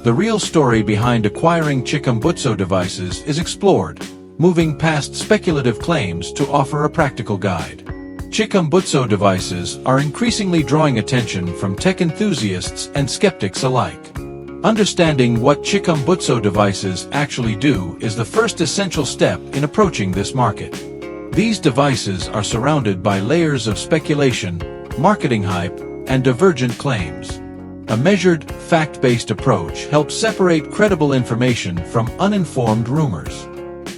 The real story behind acquiring Chikumbutso devices is explored, moving past speculative claims to offer a practical guide. Chikumbutso devices are increasingly drawing attention from tech enthusiasts and skeptics alike. Understanding what Chikumbutso devices actually do is the first essential step in approaching this market. These devices are surrounded by layers of speculation, marketing hype, and divergent claims. A measured, fact-based approach helps separate credible information from uninformed rumors.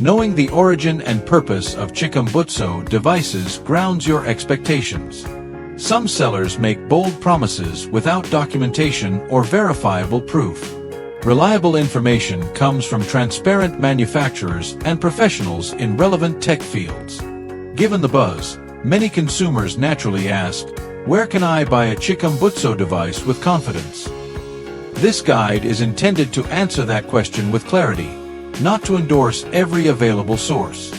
Knowing the origin and purpose of Chikumbutso devices grounds your expectations. Some sellers make bold promises without documentation or verifiable proof. Reliable information comes from transparent manufacturers and professionals in relevant tech fields. Given the buzz, many consumers naturally ask, "Where can I buy a Chikumbutso device with confidence?" This guide is intended to answer that question with clarity, not to endorse every available source.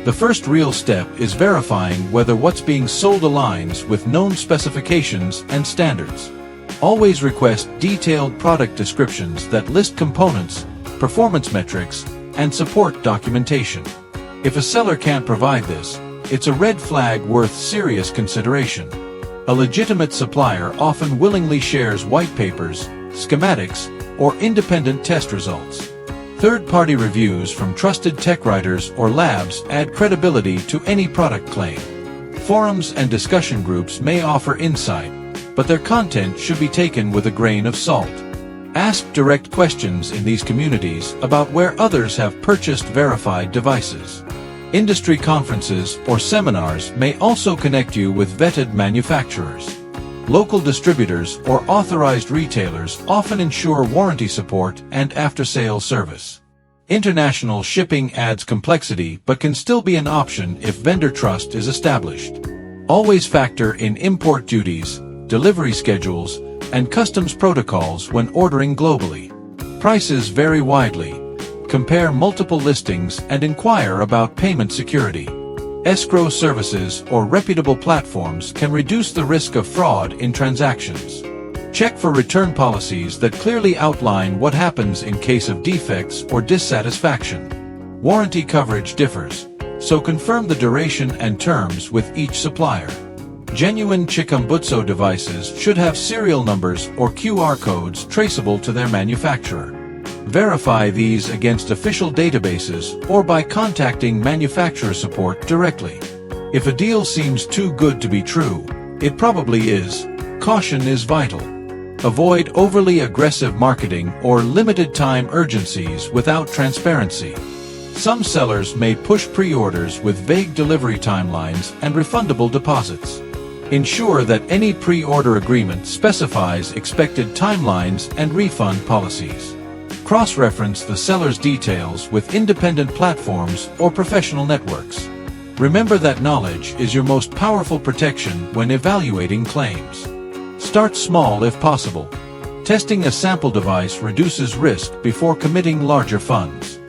The first real step is verifying whether what's being sold aligns with known specifications and standards. Always request detailed product descriptions that list components, performance metrics, and support documentation. If a seller can't provide this, it's a red flag worth serious consideration. A legitimate supplier often willingly shares white papers, schematics, or independent test results. Third-party reviews from trusted tech writers or labs add credibility to any product claim. Forums and discussion groups may offer insight, but their content should be taken with a grain of salt. Ask direct questions in these communities about where others have purchased verified devices. Industry conferences or seminars may also connect you with vetted manufacturers. Local distributors or authorized retailers often ensure warranty support and after-sale service. International shipping adds complexity but can still be an option if vendor trust is established. Always factor in import duties, delivery schedules, and customs protocols when ordering globally. Prices vary widely. Compare multiple listings and inquire about payment security. Escrow services or reputable platforms can reduce the risk of fraud in transactions. Check for return policies that clearly outline what happens in case of defects or dissatisfaction. Warranty coverage differs, so confirm the duration and terms with each supplier. Genuine Chikumbutso devices should have serial numbers or QR codes traceable to their manufacturer. Verify these against official databases or by contacting manufacturer support directly. If a deal seems too good to be true, it probably is. Caution is vital. Avoid overly aggressive marketing or limited-time urgencies without transparency. Some sellers may push pre-orders with vague delivery timelines and refundable deposits. Ensure that any pre-order agreement specifies expected timelines and refund policies. Cross-reference the seller's details with independent platforms or professional networks. Remember that knowledge is your most powerful protection when evaluating claims. Start small if possible. Testing a sample device reduces risk before committing larger funds.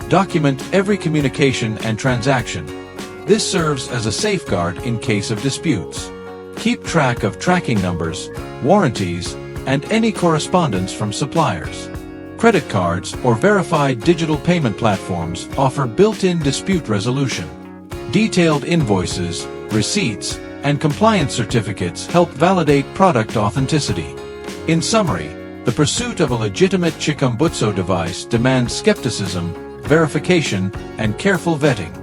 Document every communication and transaction. This serves as a safeguard in case of disputes. Keep track of tracking numbers, warranties, and any correspondence from suppliers. Credit cards or verified digital payment platforms offer built-in dispute resolution. Detailed invoices, receipts, and compliance certificates help validate product authenticity. In summary, the pursuit of a legitimate Chikumbutso device demands skepticism, verification, and careful vetting.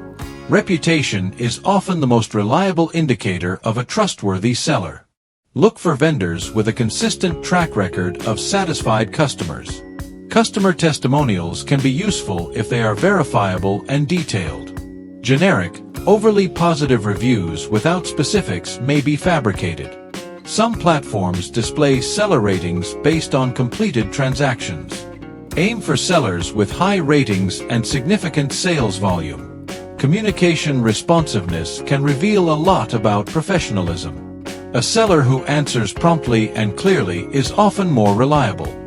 Reputation is often the most reliable indicator of a trustworthy seller. Look for vendors with a consistent track record of satisfied customers. Customer testimonials can be useful if they are verifiable and detailed. Generic, overly positive reviews without specifics may be fabricated. Some platforms display seller ratings based on completed transactions. Aim for sellers with high ratings and significant sales volume. Communication responsiveness can reveal a lot about professionalism. A seller who answers promptly and clearly is often more reliable.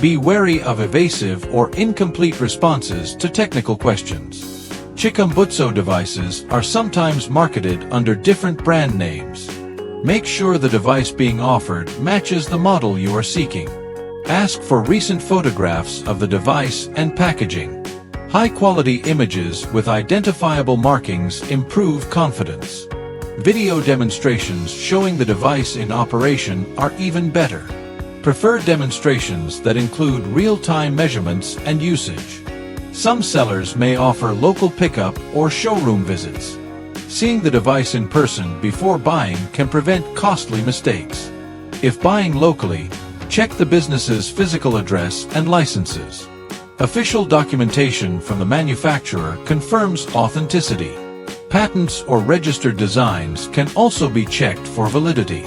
Be wary of evasive or incomplete responses to technical questions. Chikumbutso devices are sometimes marketed under different brand names. Make sure the device being offered matches the model you are seeking. Ask for recent photographs of the device and packaging. High-quality images with identifiable markings improve confidence. Video demonstrations showing the device in operation are even better. Prefer demonstrations that include real-time measurements and usage. Some sellers may offer local pickup or showroom visits. Seeing the device in person before buying can prevent costly mistakes. If buying locally, check the business's physical address and licenses. Official documentation from the manufacturer confirms authenticity. Patents or registered designs can also be checked for validity.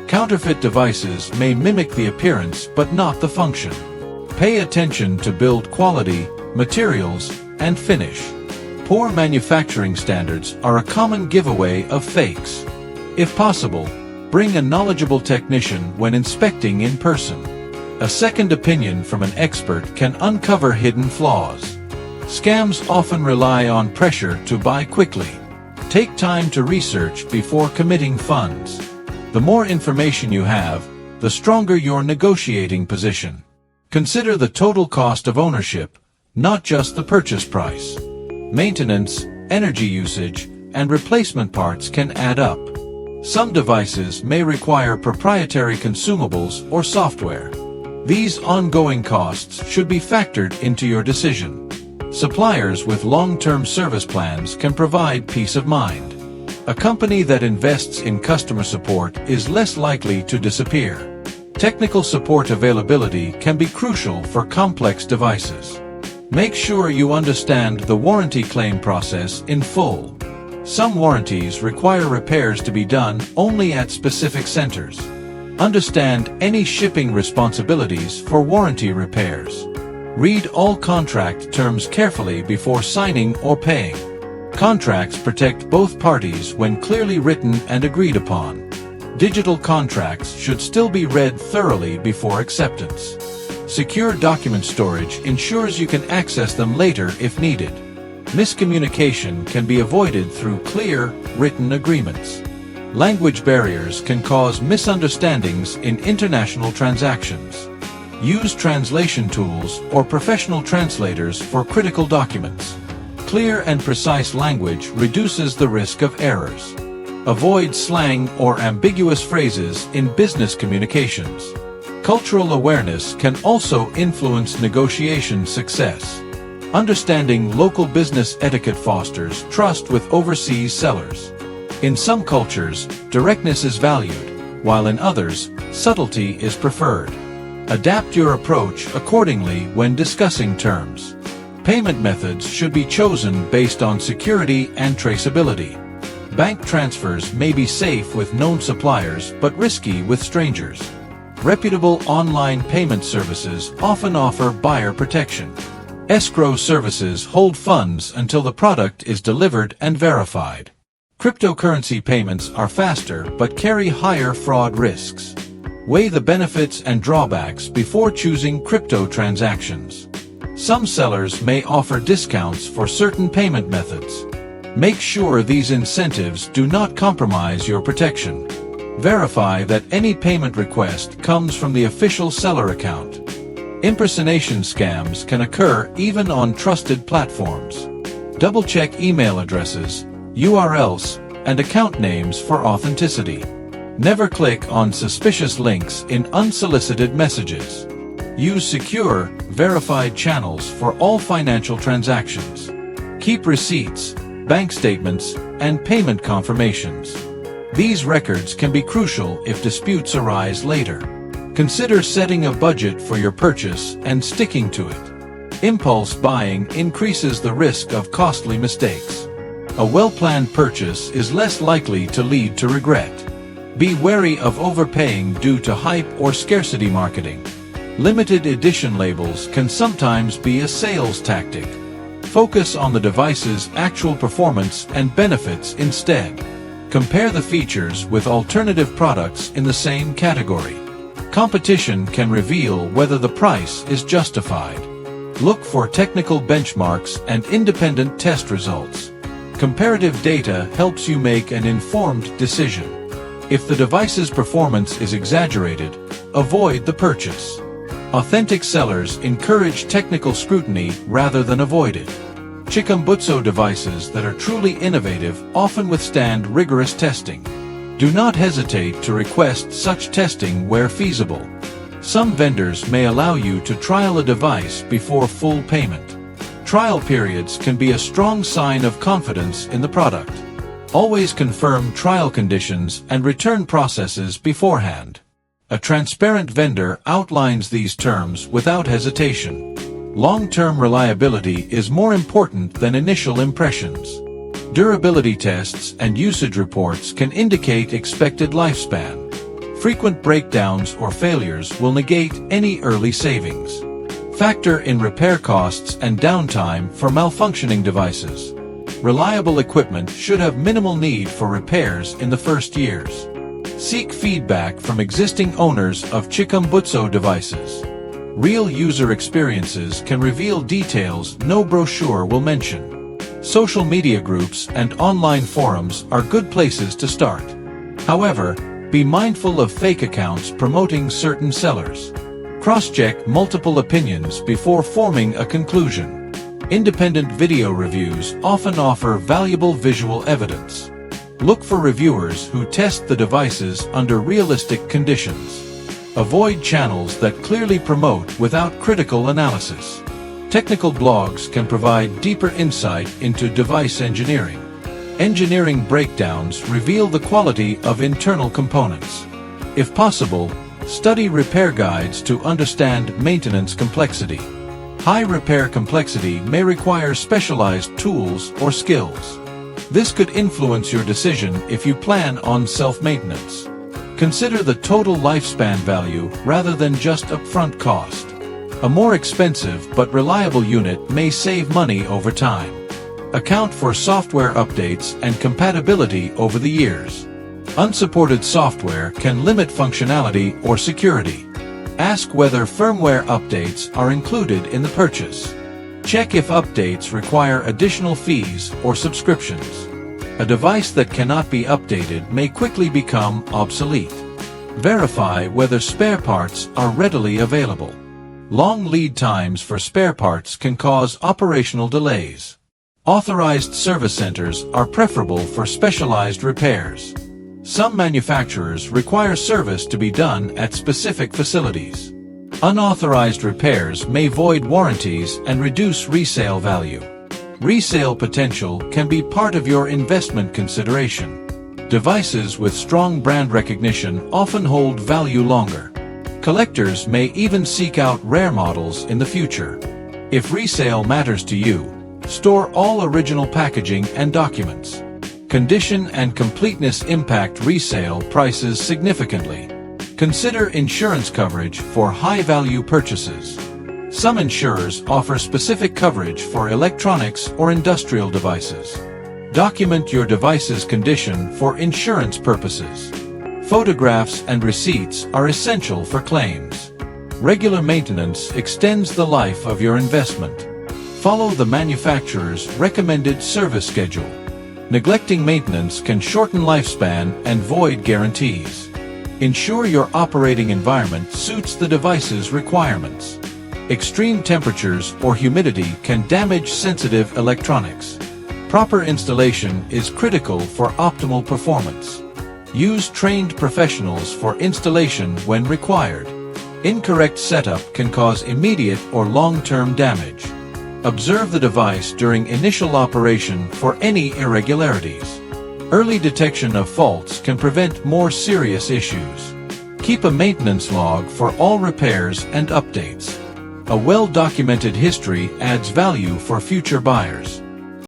Counterfeit devices may mimic the appearance but not the function. Pay attention to build quality, materials, and finish. Poor manufacturing standards are a common giveaway of fakes. If possible, bring a knowledgeable technician when inspecting in person. A second opinion from an expert can uncover hidden flaws. Scams often rely on pressure to buy quickly. Take time to research before committing funds. The more information you have, the stronger your negotiating position. Consider the total cost of ownership, not just the purchase price. Maintenance, energy usage, and replacement parts can add up. Some devices may require proprietary consumables or software. These ongoing costs should be factored into your decision. Suppliers with long-term service plans can provide peace of mind. A company that invests in customer support is less likely to disappear. Technical support availability can be crucial for complex devices. Make sure you understand the warranty claim process in full. Some warranties require repairs to be done only at specific centers. Understand any shipping responsibilities for warranty repairs. Read all contract terms carefully before signing or paying. Contracts protect both parties when clearly written and agreed upon. Digital contracts should still be read thoroughly before acceptance. Secure document storage ensures you can access them later if needed. Miscommunication can be avoided through clear, written agreements. Language barriers can cause misunderstandings in international transactions. Use translation tools or professional translators for critical documents. Clear and precise language reduces the risk of errors. Avoid slang or ambiguous phrases in business communications. Cultural awareness can also influence negotiation success. Understanding local business etiquette fosters trust with overseas sellers. In some cultures, directness is valued, while in others, subtlety is preferred. Adapt your approach accordingly when discussing terms. Payment methods should be chosen based on security and traceability. Bank transfers may be safe with known suppliers but risky with strangers. Reputable online payment services often offer buyer protection. Escrow services hold funds until the product is delivered and verified. Cryptocurrency payments are faster but carry higher fraud risks. Weigh the benefits and drawbacks before choosing crypto transactions. Some sellers may offer discounts for certain payment methods. Make sure these incentives do not compromise your protection. Verify that any payment request comes from the official seller account. Impersonation scams can occur even on trusted platforms. Double-check email addresses, URLs, and account names for authenticity. Never click on suspicious links in unsolicited messages. Use secure, verified channels for all financial transactions. Keep receipts, bank statements, and payment confirmations. These records can be crucial if disputes arise later. Consider setting a budget for your purchase and sticking to it. Impulse buying increases the risk of costly mistakes. A well-planned purchase is less likely to lead to regret. Be wary of overpaying due to hype or scarcity marketing. Limited edition labels can sometimes be a sales tactic. Focus on the device's actual performance and benefits instead. Compare the features with alternative products in the same category. Competition can reveal whether the price is justified. Look for technical benchmarks and independent test results. Comparative data helps you make an informed decision. If the device's performance is exaggerated, avoid the purchase. Authentic sellers encourage technical scrutiny rather than avoid it. Chikumbutso devices that are truly innovative often withstand rigorous testing. Do not hesitate to request such testing where feasible. Some vendors may allow you to trial a device before full payment. Trial periods can be a strong sign of confidence in the product. Always confirm trial conditions and return processes beforehand. A transparent vendor outlines these terms without hesitation. Long-term reliability is more important than initial impressions. Durability tests and usage reports can indicate expected lifespan. Frequent breakdowns or failures will negate any early savings. Factor in repair costs and downtime for malfunctioning devices. Reliable equipment should have minimal need for repairs in the first years. Seek feedback from existing owners of Chikumbutso devices. Real user experiences can reveal details no brochure will mention. Social media groups and online forums are good places to start. However, be mindful of fake accounts promoting certain sellers. Cross-check multiple opinions before forming a conclusion. Independent video reviews often offer valuable visual evidence. Look for reviewers who test the devices under realistic conditions. Avoid channels that clearly promote without critical analysis. Technical blogs can provide deeper insight into device engineering. Engineering breakdowns reveal the quality of internal components. If possible, study repair guides to understand maintenance complexity. High repair complexity may require specialized tools or skills. This could influence your decision if you plan on self-maintenance. Consider the total lifespan value rather than just upfront cost. A more expensive but reliable unit may save money over time. Account for software updates and compatibility over the years. Unsupported software can limit functionality or security. Ask whether firmware updates are included in the purchase. Check if updates require additional fees or subscriptions. A device that cannot be updated may quickly become obsolete. Verify whether spare parts are readily available. Long lead times for spare parts can cause operational delays. Authorized service centers are preferable for specialized repairs. Some manufacturers require service to be done at specific facilities. Unauthorized repairs may void warranties and reduce resale value. Resale potential can be part of your investment consideration. Devices with strong brand recognition often hold value longer. Collectors may even seek out rare models in the future. If resale matters to you, store all original packaging and documents. Condition and completeness impact resale prices significantly. Consider insurance coverage for high-value purchases. Some insurers offer specific coverage for electronics or industrial devices. Document your device's condition for insurance purposes. Photographs and receipts are essential for claims. Regular maintenance extends the life of your investment. Follow the manufacturer's recommended service schedule. Neglecting maintenance can shorten lifespan and void guarantees. Ensure your operating environment suits the device's requirements. Extreme temperatures or humidity can damage sensitive electronics. Proper installation is critical for optimal performance. Use trained professionals for installation when required. Incorrect setup can cause immediate or long-term damage. Observe the device during initial operation for any irregularities. Early detection of faults can prevent more serious issues. Keep a maintenance log for all repairs and updates. A well-documented history adds value for future buyers.